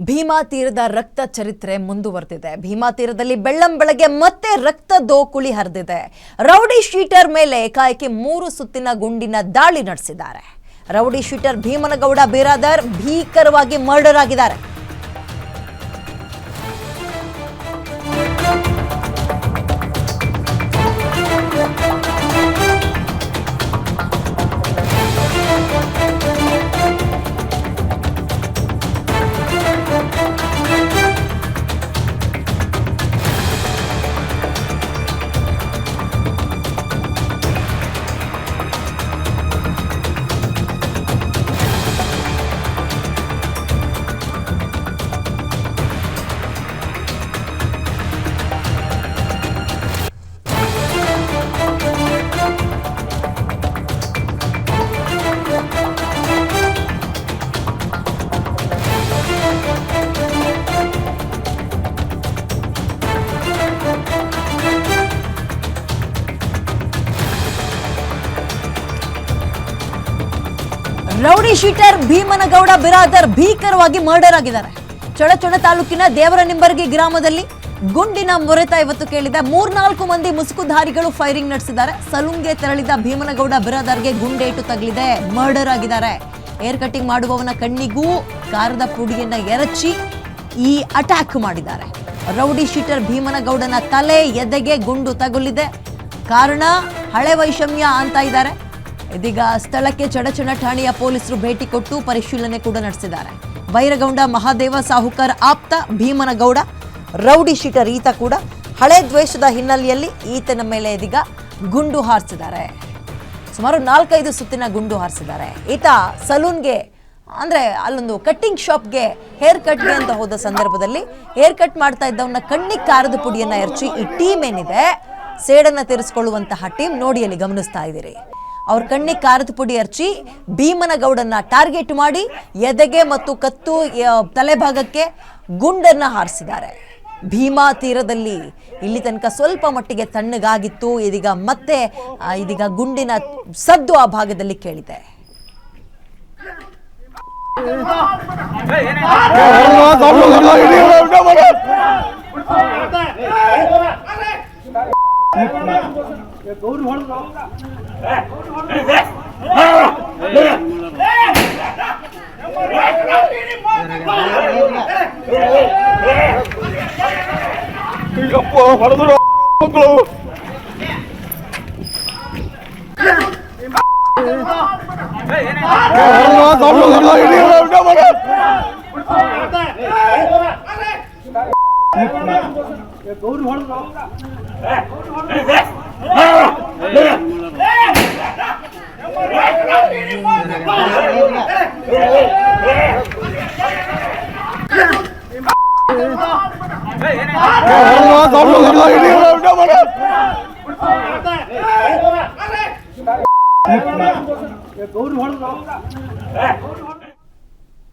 ಭೀಮಾ ತೀರದ ರಕ್ತ ಚರಿತ್ರೆ ಮುಂದುವರೆದಿದೆ. ಭೀಮಾ ತೀರದಲ್ಲಿ ಬೆಳ್ಳಂಬೆಳಗ್ಗೆ ಮತ್ತೆ ರಕ್ತ ದೋಕುಳಿ ಹರಿದಿದೆ. ರೌಡಿ ಶೀಟರ್ ಮೇಲೆ ಏಕಾಏಕಿ 3 ಸುತ್ತಿನ ಗುಂಡಿನ ದಾಳಿ ನಡೆಸಿದ್ದಾರೆ. ರೌಡಿ ಶೀಟರ್ ಭೀಮನಗೌಡ ಬಿರಾದರ್ ಭೀಕರವಾಗಿ ಮರ್ಡರ್ ಆಗಿದ್ದಾರೆ. ರೌಡಿ ಶೀಟರ್ ಭೀಮನಗೌಡ ಬಿರಾದರ್ ಭೀಕರವಾಗಿ ಮರ್ಡರ್ ಆಗಿದ್ದಾರೆ. ಚೊಳಚೊಣ ತಾಲೂಕಿನ ದೇವರನಿಂಬರ್ಗಿ ಗ್ರಾಮದಲ್ಲಿ ಗುಂಡಿನ ಮೊರೆತ ಇವತ್ತು ಕೇಳಿದೆ. 3-4 ಮಂದಿ ಮುಸುಕುಧಾರಿಗಳು ಫೈರಿಂಗ್ ನಡೆಸಿದ್ದಾರೆ. ಸಲೂನ್ಗೆ ತೆರಳಿದ ಭೀಮನಗೌಡ ಬಿರಾದರ್ಗೆ ಗುಂಡೇಟು ತಗಲಿದೆ, ಮರ್ಡರ್ ಆಗಿದ್ದಾರೆ. ಏರ್ ಕಟಿಂಗ್ ಮಾಡುವವನ ಕಣ್ಣಿಗೂ ಕಾರದ ಪುಡಿಯನ್ನ ಎರಚಿ ಈ ಅಟ್ಯಾಕ್ ಮಾಡಿದ್ದಾರೆ. ರೌಡಿ ಶೀಟರ್ ಭೀಮನಗೌಡನ ತಲೆ ಎದೆಗೆ ಗುಂಡು ತಗುಲಿದೆ. ಕಾರಣ ಹಳೆ ವೈಷಮ್ಯ ಅಂತ ಇದ್ದಾರೆ. ಇದೀಗ ಸ್ಥಳಕ್ಕೆ ಚಡಚಣ ಠಾಣೆಯ ಪೊಲೀಸರು ಭೇಟಿ ಕೊಟ್ಟು ಪರಿಶೀಲನೆ ಕೂಡ ನಡೆಸಿದ್ದಾರೆ. ಬೈರಗೌಡ ಮಹಾದೇವ ಸಾಹುಕಾರ್ ಆಪ್ತ ಭೀಮನಗೌಡ ರೌಡಿ ಶೀಟರ್ ಈತ ಕೂಡ ಹಳೆ ದ್ವೇಷದ ಹಿನ್ನೆಲೆಯಲ್ಲಿ ಈತನ ಮೇಲೆ ಇದೀಗ ಗುಂಡು ಹಾರಿಸಿದ್ದಾರೆ. ಸುಮಾರು 4-5 ಸುತ್ತಿನ ಗುಂಡು ಹಾರಿಸಿದ್ದಾರೆ. ಈತ ಸಲೂನ್ಗೆ ಅಂದ್ರೆ ಅಲ್ಲೊಂದು ಕಟ್ಟಿಂಗ್ ಶಾಪ್ಗೆ ಹೇರ್ ಕಟ್ಗೆ ಅಂತ ಹೋದ ಸಂದರ್ಭದಲ್ಲಿ ಹೇರ್ ಕಟ್ ಮಾಡ್ತಾ ಇದ್ದವನ್ನ ಕಣ್ಣಿಗೆ ಕಾರದ ಪುಡಿಯನ್ನ ಎರಚಿ ಈ ಟೀಮ್ ಏನಿದೆ ಸೇಡನ್ನ ತೀರಿಸಿಕೊಳ್ಳುವಂತಹ ಟೀಮ್ ನೋಡಿ ಅಲ್ಲಿ ಗಮನಿಸ್ತಾ ಇದ್ದೀರಿ. ಅವ್ರ ಕಣ್ಣಿಗೆ ಕಾರದ ಪುಡಿ ಹಚ್ಚಿ ಭೀಮನಗೌಡನ್ನ ಟಾರ್ಗೆಟ್ ಮಾಡಿ ಎದೆಗೆ ಮತ್ತು ಕತ್ತು ತಲೆಭಾಗಕ್ಕೆ ಗುಂಡನ್ನ ಹಾರಿಸಿದ್ದಾರೆ. ಭೀಮಾ ತೀರದಲ್ಲಿ ಇಲ್ಲಿ ತನಕ ಸ್ವಲ್ಪ ಮಟ್ಟಿಗೆ ತಣ್ಣಗಾಗಿತ್ತು. ಇದೀಗ ಗುಂಡಿನ ಸದ್ದು ಆ ಭಾಗದಲ್ಲಿ ಕೇಳಿದೆ. ಗೌರಿ